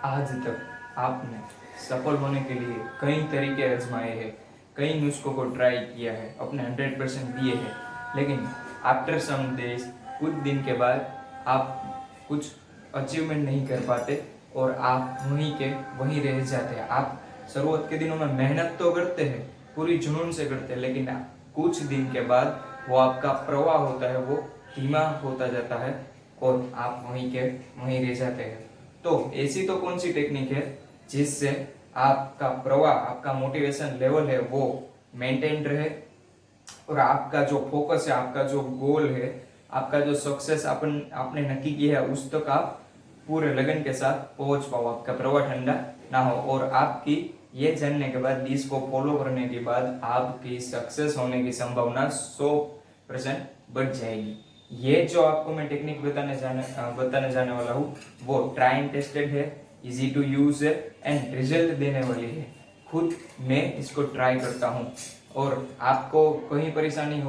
आज तक आपने सफल होने के लिए कई तरीके आजमाए हैं, कई नुस्खों को ट्राई किया है, अपने 100% दिए हैं, लेकिन आफ्टर सम डेज, कुछ दिन के बाद आप कुछ अचीवमेंट नहीं कर पाते और आप वहीं के वहीं रह जाते हैं। आप शुरुआत के दिनों में मेहनत तो करते हैं, पूरी जुनून से करते हैं, लेकिन कुछ दिन के बाद वो आपका प्रवाह होता है वो धीमा होता जाता है और आप वहीं के वहीं रह जाते हैं। तो ऐसी तो कौन सी टेक्निक है जिससे आपका प्रवाह, आपका मोटिवेशन लेवल है वो मेंटेन रहे और आपका जो फोकस है, आपका जो गोल है, आपका जो सक्सेस आपने नक्की किया है उस तक आप पूरे लगन के साथ पहुंच पाओ, आपका प्रवाह ठंडा ना हो और आपकी ये जानने के बाद, इसको फॉलो करने के बाद आपकी सक्सेस होने की संभावना 100% बढ़ जाएगी। ये जो आपको मैं टेक्निक बताने जाने वाला हूँ वो ट्राई एंड टेस्टेड है, इजी टू यूज है एंड रिजल्ट देने वाली है। खुद मैं इसको ट्राई करता हूँ और आपको कहीं परेशानी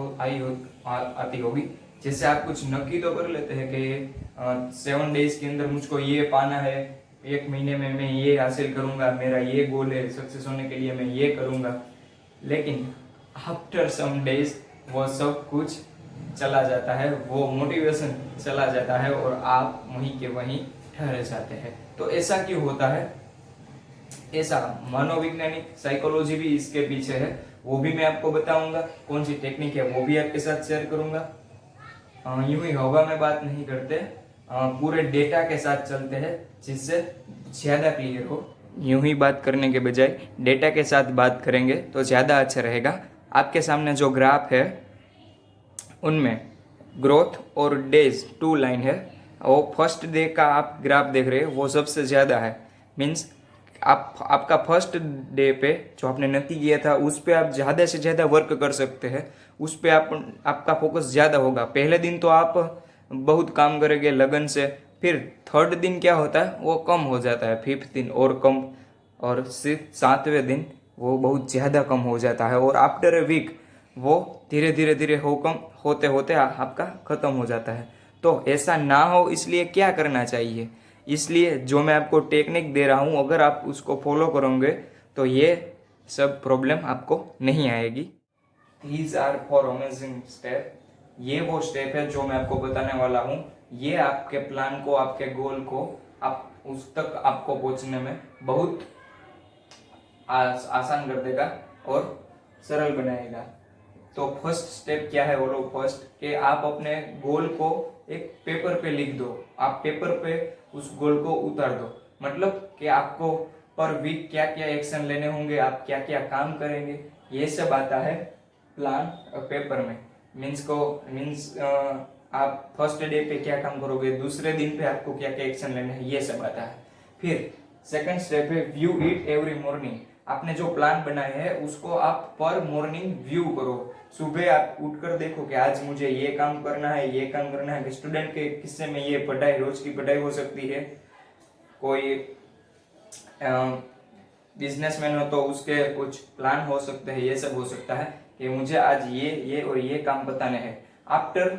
आती होगी। जैसे आप कुछ नक्की तो कर लेते हैं कि 7 डेज के अंदर मुझको ये पाना है, 1 महीने में मैं ये हासिल करूंगा, मेरा ये गोल है, सक्सेस होने के लिए मैं ये करूंगा, लेकिन आफ्टर सम डेज वो सब कुछ चला जाता है, वो मोटिवेशन चला जाता है और आप वहीं के वहीं ठहर जाते हैं। तो ऐसा क्यों होता है? ऐसा मनोवैज्ञानिक साइकोलॉजी भी इसके पीछे है, वो भी मैं आपको बताऊंगा। कौन सी टेक्निक है वो भी आपके साथ शेयर करूंगा। यूं ही हवा में बात नहीं करते, पूरे डेटा के साथ चलते हैं जिससे ज्यादा क्लियर हो। यूं ही बात करने के बजाय डेटा के साथ बात करेंगे तो ज्यादा अच्छा रहेगा। आपके सामने जो ग्राफ है उनमें ग्रोथ और डेज 2 लाइन है। वो फर्स्ट डे का आप ग्राफ देख रहे हैं वो सबसे ज़्यादा है। मीन्स आपका फर्स्ट डे पे जो आपने नक्की किया था उस पे आप ज़्यादा से ज़्यादा वर्क कर सकते हैं, उस पे आपका फोकस ज़्यादा होगा। पहले दिन तो आप बहुत काम करेंगे लगन से, फिर थर्ड दिन क्या होता है वो कम हो जाता है, फिफ्थ दिन और कम, और सिर्फ 7वें दिन वो बहुत ज़्यादा कम हो जाता है और आफ्टर ए वीक वो धीरे धीरे धीरे हो कम होते होते आपका ख़त्म हो जाता है। तो ऐसा ना हो इसलिए क्या करना चाहिए? इसलिए जो मैं आपको टेक्निक दे रहा हूँ अगर आप उसको फॉलो करोगे तो ये सब प्रॉब्लम आपको नहीं आएगी। These are four amazing step. ये वो स्टेप है जो मैं आपको बताने वाला हूँ। ये आपके प्लान को, आपके गोल को, आप उस तक आपको पहुंचने में बहुत आसान कर देगा और सरल बनाएगा। तो फर्स्ट स्टेप क्या है बोलो? फर्स्ट कि आप अपने गोल को एक पेपर पे लिख दो, आप पेपर पे उस गोल को उतार दो। मतलब कि आपको पर वीक क्या क्या एक्शन लेने होंगे, आप क्या क्या काम करेंगे, ये सब आता है प्लान पेपर में। मीन्स आप फर्स्ट डे पे क्या काम करोगे, दूसरे दिन पे आपको क्या क्या एक्शन लेने हैं, ये सब आता है। फिर सेकंड स्टेप है व्यू इट एवरी मॉर्निंग। आपने जो प्लान बनाए हैं उसको आप पर मॉर्निंग व्यू करो। सुबह आप उठकर देखो कि आज मुझे ये काम करना है, ये काम करना है। स्टूडेंट के किस्से में ये पढ़ाई, रोज की पढ़ाई हो सकती है। कोई बिजनेसमैन हो तो उसके कुछ प्लान हो सकते हैं, ये सब हो सकता है कि मुझे आज ये और ये काम बताने हैं। After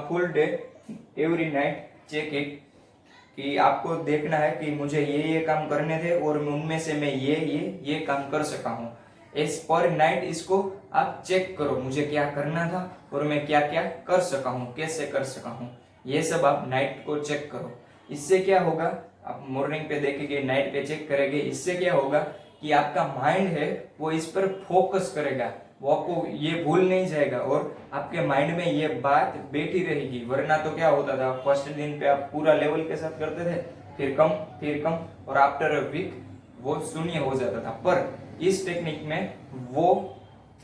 full day every night check it, कि आपको देखना है कि मुझे ये काम करने थे और उनमें से मैं ये काम कर सका हूँ। इस पर नाइट इसको आप चेक करो, मुझे क्या करना था और मैं क्या क्या कर सका हूँ, कैसे कर सका हूँ, ये सब आप नाइट को चेक करो। इससे क्या होगा, आप मॉर्निंग पे देखेंगे, नाइट पे चेक करेंगे, इससे क्या होगा कि आपका माइंड है वो इस पर फोकस करेगा, वो आपको ये भूल नहीं जाएगा और आपके माइंड में ये बात बैठी रहेगी। वरना तो क्या होता था, फर्स्ट दिन पे आप पूरा लेवल के साथ करते थे, फिर कम और आफ्टर अ वीक वो शून्य हो जाता था। पर इस टेक्निक में वो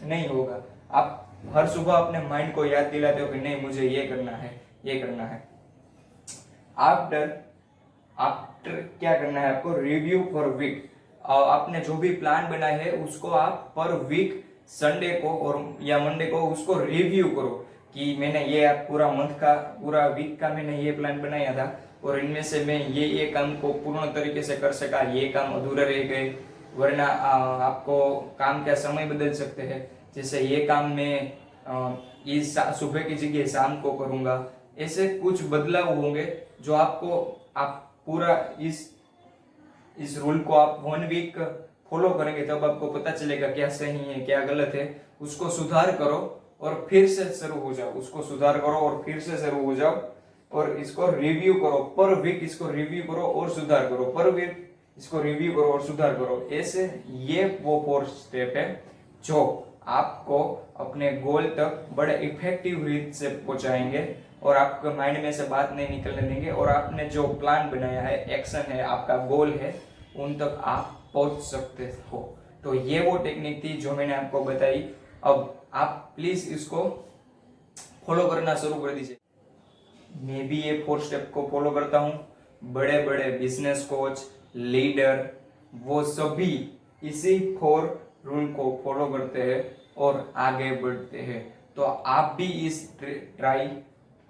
नहीं होगा। आप हर सुबह अपने माइंड को याद दिलाते हो कि नहीं मुझे ये करना है, ये करना है। आफ्टर आफ्टर क्या करना है आपको, रिव्यू फॉर वीक। आपने जो भी प्लान बनाए है उसको आप पर वीक संडे को और या मंडे को उसको रिव्यू करो कि मैंने ये पूरा मंथ का, पूरा वीक का मैंने ये प्लान बनाया था और इनमें से मैं ये काम को पूर्ण तरीके से कर सका, ये काम अधूरे रह गए। वरना आपको काम का समय बदल सकते हैं। जैसे ये काम मैं इस सुबह की जगह शाम को करूंगा। ऐसे कुछ बदलाव होंगे जो आपको आप पूरा इस इस रूल को आप 1 वीक फॉलो करेंगे तब आपको पता चलेगा क्या सही है क्या गलत है। उसको सुधार करो और फिर से शुरू हो जाओ, उसको सुधार करो और फिर से शुरू हो जाओ, और इसको रिव्यू करो पर वीक, इसको रिव्यू करो और सुधार करो, पर वीक इसको रिव्यू करो और सुधार करो। ऐसे ये वो 4 स्टेप है जो आपको अपने गोल तक बड़े इफेक्टिव रीत से पहुंचाएंगे और आपके माइंड में से बात नहीं निकलने देंगे, और आपने जो प्लान बनाया है, एक्शन है, आपका गोल है, उन तक आप पहुंच सकते हो। तो ये वो टेक्निक थी जो मैंने आपको बताई। अब आप प्लीज इसको फॉलो करना शुरू कर दीजिए। मैं भी ये 4 स्टेप को फॉलो करता हूँ। बड़े बड़े बिजनेस कोच, लीडर, वो सभी इसी 4 रूल को फॉलो करते हैं और आगे बढ़ते हैं। तो आप भी इस ट्राई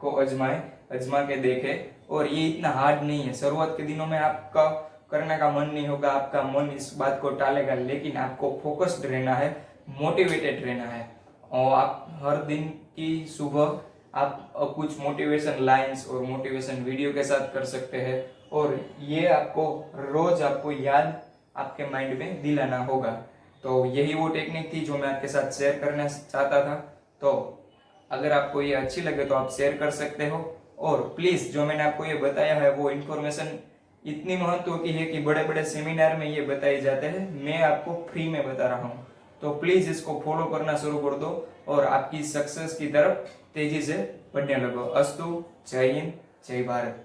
को अजमा के देखें। और ये इतना हार्ड नहीं है। शुरुआत के दिनों में आपका करने का मन नहीं होगा, आपका मन इस बात को टालेगा, लेकिन आपको फोकस्ड रहना है, मोटिवेटेड रहना है। और आप हर दिन की सुबह आप कुछ मोटिवेशन लाइंस और मोटिवेशन वीडियो के साथ कर सकते हैं, और ये आपको रोज आपको याद आपके माइंड में दिलाना होगा। तो यही वो टेक्निक थी जो मैं आपके साथ शेयर करना चाहता था। तो अगर आपको ये अच्छी लगे तो आप शेयर कर सकते हो, और प्लीज जो मैंने आपको ये बताया है वो इन्फॉर्मेशन इतनी महत्व की है कि बड़े बड़े सेमिनार में ये बताए जाते हैं, मैं आपको फ्री में बता रहा हूँ। तो प्लीज इसको फॉलो करना शुरू कर दो और आपकी सक्सेस की तरफ तेजी से बढ़ने लगो। अस्तु, जय हिंद, जय भारत।